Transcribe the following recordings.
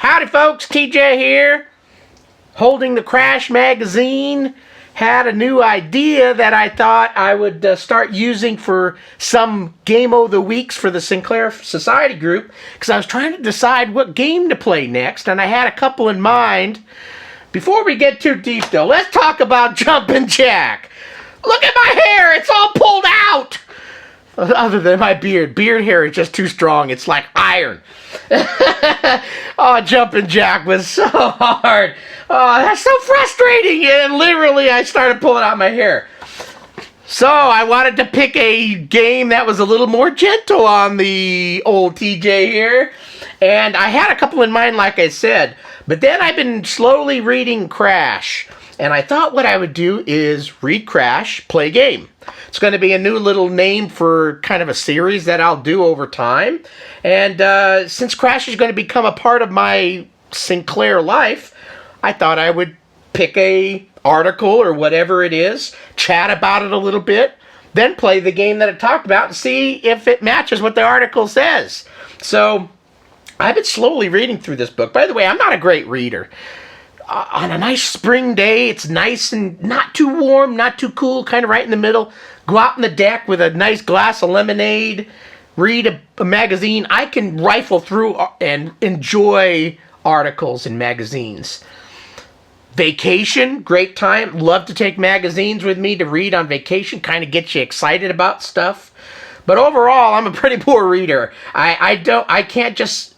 Howdy folks, TJ here, holding the Crash magazine. Had a new idea that I thought I would start using for some Game-O-The-Weeks for the Sinclair Society group, because I was trying to decide what game to play next, and I had a couple in mind. Before we get too deep though, let's talk about Jumpin' Jack. Look at my hair, it's all pulled out! Other than my beard. Beard hair is just too strong. It's like iron. Oh, Jumpin' Jack was so hard. Oh, that's so frustrating. And literally, I started pulling out my hair. So, I wanted to pick a game that was a little more gentle on the old TJ here. And I had a couple in mind, like I said. But then I've been slowly reading Crash. And I thought what I would do is read Crash, play game. It's going to be a new little name for kind of a series that I'll do over time. And since Crash is going to become a part of my Sinclair life, I thought I would pick a article or whatever it is, chat about it a little bit, then play the game that I talked about and see if it matches what the article says. So I've been slowly reading through this book. By the way, I'm not a great reader. On a nice spring day, it's nice and not too warm, not too cool, kind of right in the middle. Go out on the deck with a nice glass of lemonade, read a magazine. I can rifle through and enjoy articles and magazines. Vacation, great time. Love to take magazines with me to read on vacation. Kind of gets you excited about stuff. But overall, I'm a pretty poor reader. I can't just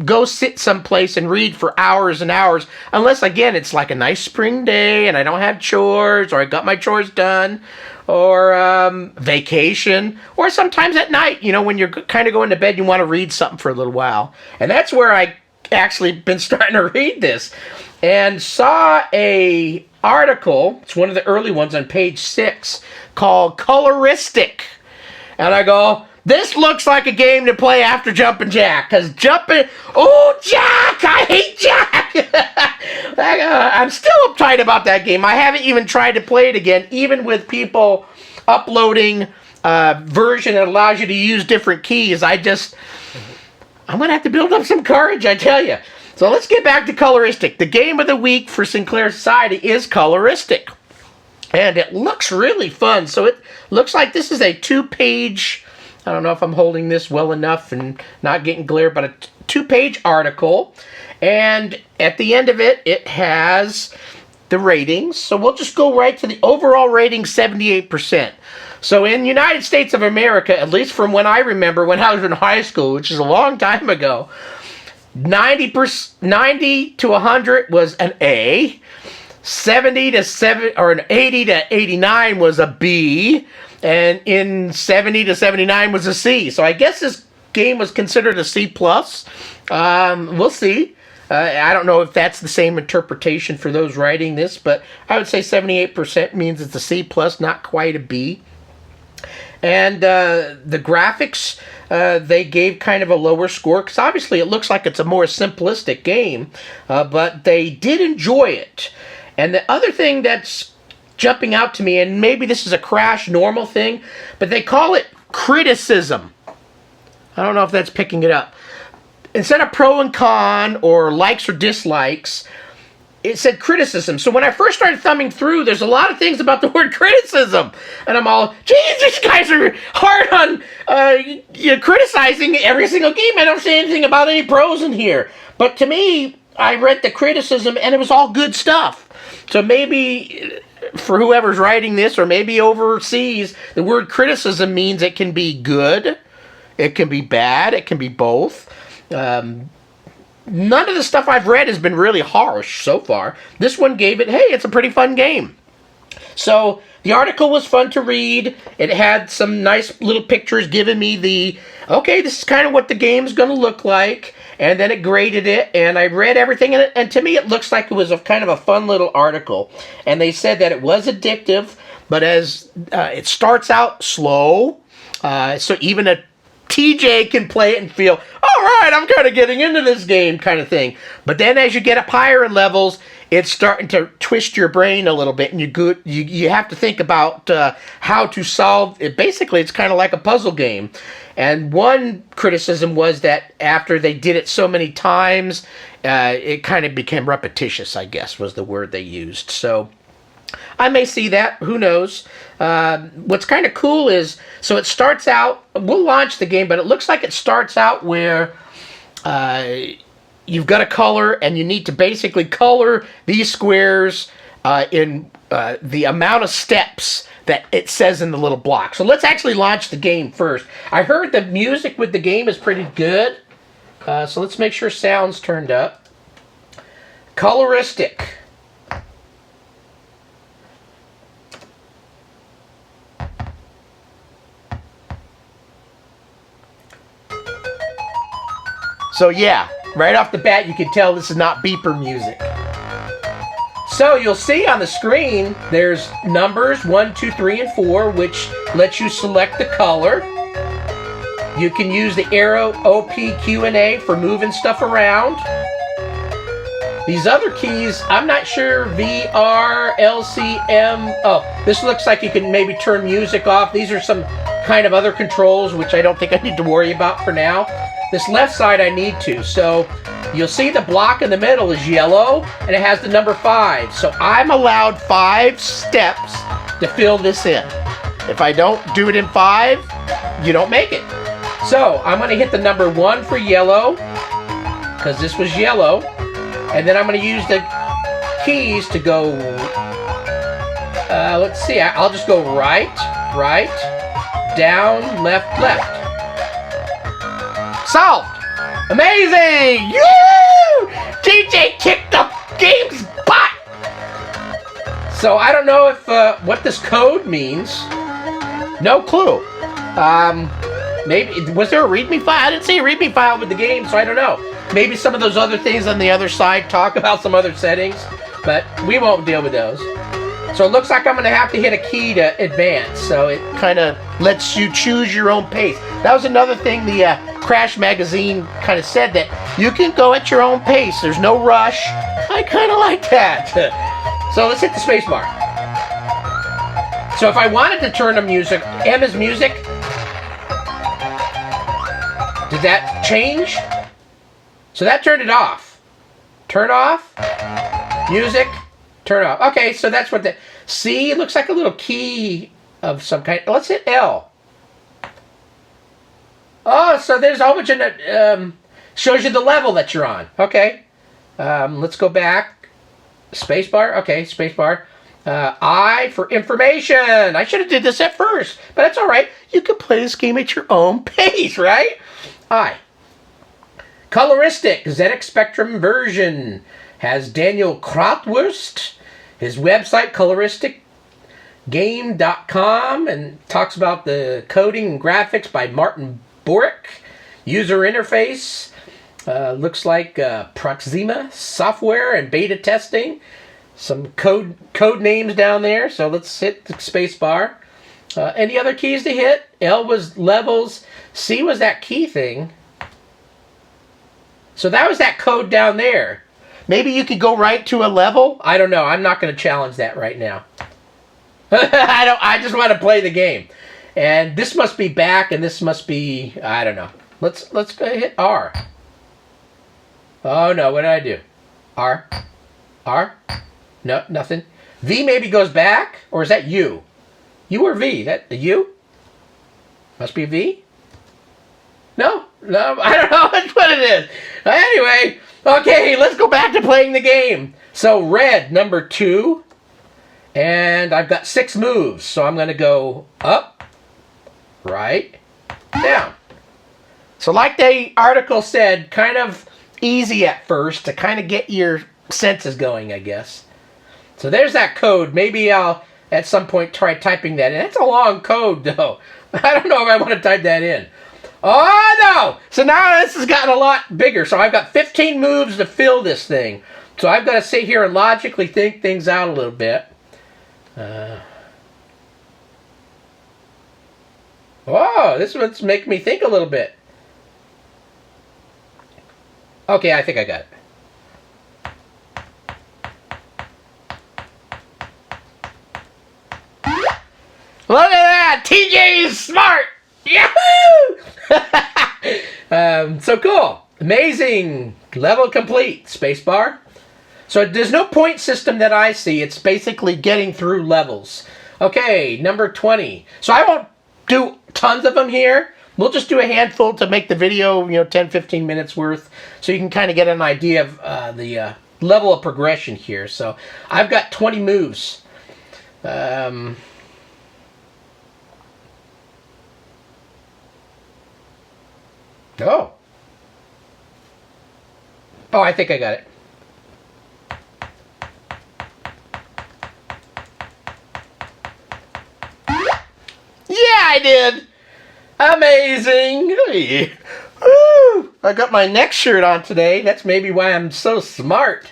go sit someplace and read for hours and hours, unless, again, it's like a nice spring day and I don't have chores, or I got my chores done, or vacation, or sometimes at night, you know, when you're kind of going to bed, you want to read something for a little while. And that's where I actually been starting to read this, and saw a article, it's one of the early ones on page 6, called Coloristic. And I go, this looks like a game to play after Jumpin' Jack, because oh, Jack! I hate Jack! I'm still uptight about that game. I haven't even tried to play it again, even with people uploading a version that allows you to use different keys. I'm going to have to build up some courage, I tell you. So let's get back to Coloristic. The game of the week for Sinclair Society is Coloristic. And it looks really fun. So it looks like this is a 2-page... I don't know if I'm holding this well enough and not getting glare, but a 2-page article. And at the end of it, it has the ratings. So we'll just go right to the overall rating, 78%. So in the United States of America, at least from when I remember when I was in high school, which is a long time ago, 90 to 100 was an A, 70 to 80 to 89 was a B, and in 70 to 79 was a C. So I guess this game was considered a C+. We'll see. I don't know if that's the same interpretation for those writing this, but I would say 78% means it's a C+, not quite a B. And the graphics, they gave kind of a lower score, because obviously it looks like it's a more simplistic game, but they did enjoy it. And the other thing that's jumping out to me, and maybe this is a Crash normal thing, but they call it criticism. I don't know if that's picking it up. Instead of pro and con or likes or dislikes, it said criticism. So when I first started thumbing through, there's a lot of things about the word criticism. And I'm all, geez, these guys are hard on criticizing every single game. I don't say anything about any pros in here. But to me, I read the criticism and it was all good stuff. So maybe for whoever's writing this, or maybe overseas, the word criticism means it can be good, it can be bad, it can be both. None of the stuff I've read has been really harsh so far. This one gave it, hey, it's a pretty fun game. So the article was fun to read. It had some nice little pictures giving me okay, this is kind of what the game's going to look like. And then it graded it, and I read everything in it, and to me it looks like it was a kind of a fun little article. And they said that it was addictive, but as it starts out slow, so even a TJ can play it and feel, all right, I'm kind of getting into this game kind of thing. But then as you get up higher in levels, it's starting to twist your brain a little bit, and you have to think about how to solve it. Basically, it's kind of like a puzzle game. And one criticism was that after they did it so many times, it kind of became repetitious, I guess, was the word they used. So I may see that. Who knows? What's kind of cool is, so it starts out, we'll launch the game, but it looks like it starts out where you've got a color, and you need to basically color these squares in the amount of steps that it says in the little block. So let's actually launch the game first. I heard the music with the game is pretty good. So let's make sure sound's turned up. Coloristic. So yeah, right off the bat you can tell this is not beeper music. So you'll see on the screen there's numbers 1, 2, 3, and 4, which lets you select the color. You can use the arrow O, P, Q, and A for moving stuff around. These other keys, I'm not sure, V, R, L, C, M. Oh, this looks like you can maybe turn music off. These are some kind of other controls, which I don't think I need to worry about for now. This left side I need to. So you'll see the block in the middle is yellow, and it has the number 5. So I'm allowed 5 steps to fill this in. If I don't do it in 5, you don't make it. So I'm going to hit the number 1 for yellow, because this was yellow. And then I'm going to use the keys to go, let's see, I'll just go right, down, left, left. Solved! Amazing! Woo! DJ kicked the game's butt! So I don't know if what this code means. No clue. Maybe, was there a README file? I didn't see a README file with the game, so I don't know. Maybe some of those other things on the other side talk about some other settings, but we won't deal with those. So it looks like I'm going to have to hit a key to advance, so it kind of lets you choose your own pace. That was another thing the Crash magazine kind of said, that you can go at your own pace. There's no rush. I kind of like that. So let's hit the space bar. So if I wanted to turn the music, M is music. Did that change? So that turned it off. Turn off. Music. Turn off. Okay, so that's what the... C looks like a little key of some kind. Let's hit L. Oh, so there's a whole bunch of... shows you the level that you're on. Okay. Let's go back. Spacebar. Okay, spacebar. I for information. I should have did this at first, but that's all right. You can play this game at your own pace, right? I. Coloristic, zxspectrum version. Has Daniel Krautwurst. His website, coloristicgame.com, and talks about the coding and graphics by Martin Borick. User interface. Looks like Proxima software and beta testing. Some code names down there, so let's hit the space bar. Any other keys to hit? L was levels. C was that key thing. So that was that code down there. Maybe you could go right to a level? I don't know. I'm not going to challenge that right now. I just want to play the game. And this must be back, and this must be... I don't know. Let's go hit R. Oh, no. What did I do? R. R. No, nothing. V maybe goes back? Or is that U? U or V? That the U? Must be V? No, I don't know what it is. Anyway, okay, let's go back to playing the game. So red, number 2. And I've got 6 moves. So I'm going to go up, right, down. So like the article said, kind of easy at first to kind of get your senses going, I guess. So there's that code. Maybe I'll, at some point, try typing that in. It's a long code, though. I don't know if I want to type that in. Oh, no! So now this has gotten a lot bigger. So I've got 15 moves to fill this thing. So I've got to sit here and logically think things out a little bit. Oh, this one's making me think a little bit. Okay, I think I got it. Look at that! TJ is smart! Yahoo! So cool. Amazing. Level complete. Spacebar. So there's no point system that I see. It's basically getting through levels. Okay, number 20. So I won't do tons of them here. We'll just do a handful to make the video, 10, 15 minutes worth. So you can kind of get an idea of the level of progression here. So I've got 20 moves. Oh, I think I got it. Yeah, I did. Amazing. Woo! I got my neck shirt on today. That's maybe why I'm so smart.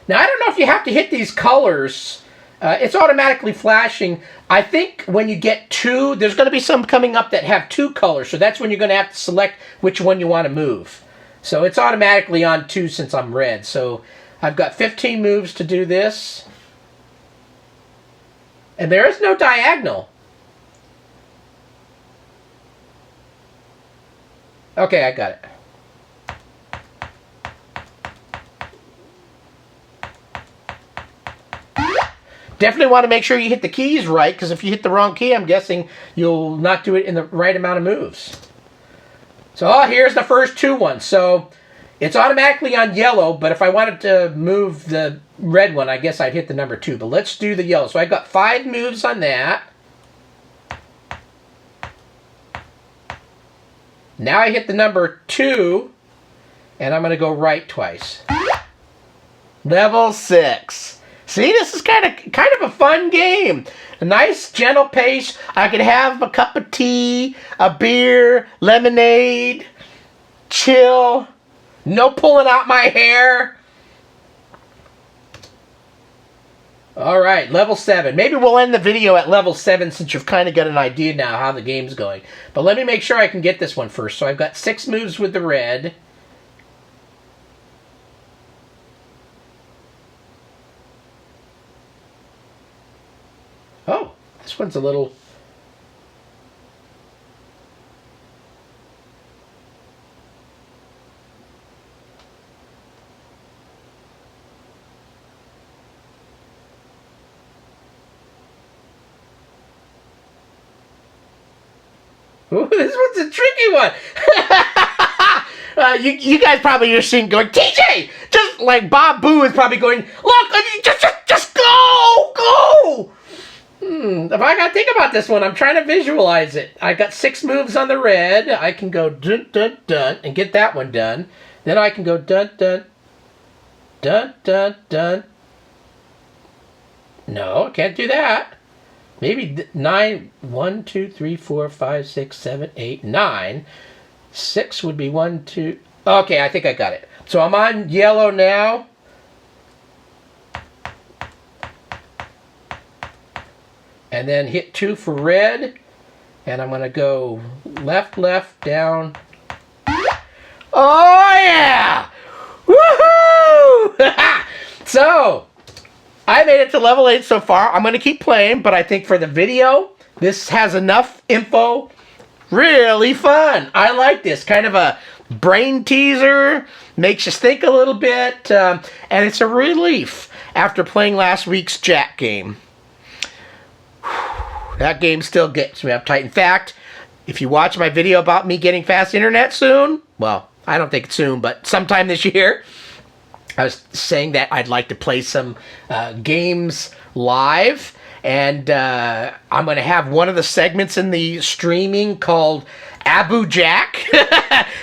Now, I don't know if you have to hit these colors. It's automatically flashing. I think when you get 2, there's going to be some coming up that have 2 colors. So that's when you're going to have to select which one you want to move. So it's automatically on 2 since I'm red. So I've got 15 moves to do this. And there is no diagonal. Okay, I got it. Definitely want to make sure you hit the keys right, because if you hit the wrong key, I'm guessing you'll not do it in the right amount of moves. So here's the first 2 ones. So it's automatically on yellow, but if I wanted to move the red one, I guess I'd hit the number 2. But let's do the yellow. So I got 5 moves on that. Now I hit the number 2, and I'm going to go right twice. Level 6. See, this is kind of a fun game. A nice, gentle pace. I could have a cup of tea, a beer, lemonade, chill. No pulling out my hair. All right, level 7. Maybe we'll end the video at level 7 since you've kind of got an idea now how the game's going. But let me make sure I can get this one first. So I've got 6 moves with the red. Oh, this one's a little... Ooh, this one's a tricky one. You guys probably are seeing going, TJ! Just like Bob Boo is probably going, look, just go! If I gotta think about this one, I'm trying to visualize it. I got 6 moves on the red. I can go dun dun dun and get that one done. Then I can go dun dun dun dun dun. No, I can't do that. Maybe 9. 1, 2, 3, 4, 5, 6, 7, 8, 9. 6 would be 1, 2. Okay, I think I got it. So I'm on yellow now. And then hit 2 for red. And I'm going to go left, left, down. Oh, yeah! Woohoo! So, I made it to level 8 so far. I'm going to keep playing, but I think for the video, this has enough info. Really fun. I like this. Kind of a brain teaser. Makes you think a little bit. And it's a relief after playing last week's Jack game. That game still gets me uptight. In fact, if you watch my video about me getting fast internet soon, well, I don't think it's soon, but sometime this year, I was saying that I'd like to play some games live, and I'm going to have one of the segments in the streaming called Abu Jack,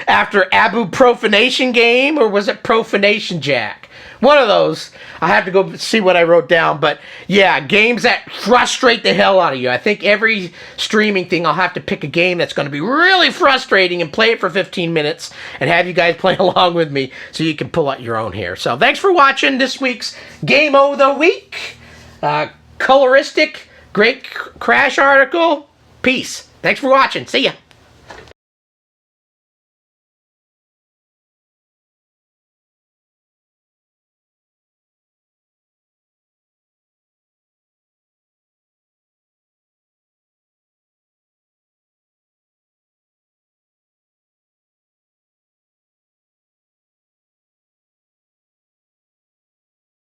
after Abu Profanation Game, or was it Profanation Jack? One of those. I have to go see what I wrote down. But yeah, games that frustrate the hell out of you. I think every streaming thing I'll have to pick a game that's going to be really frustrating and play it for 15 minutes and have you guys play along with me so you can pull out your own hair. So thanks for watching this week's Game-O-The-Week. Coloristic, great crash article. Peace. Thanks for watching. See ya.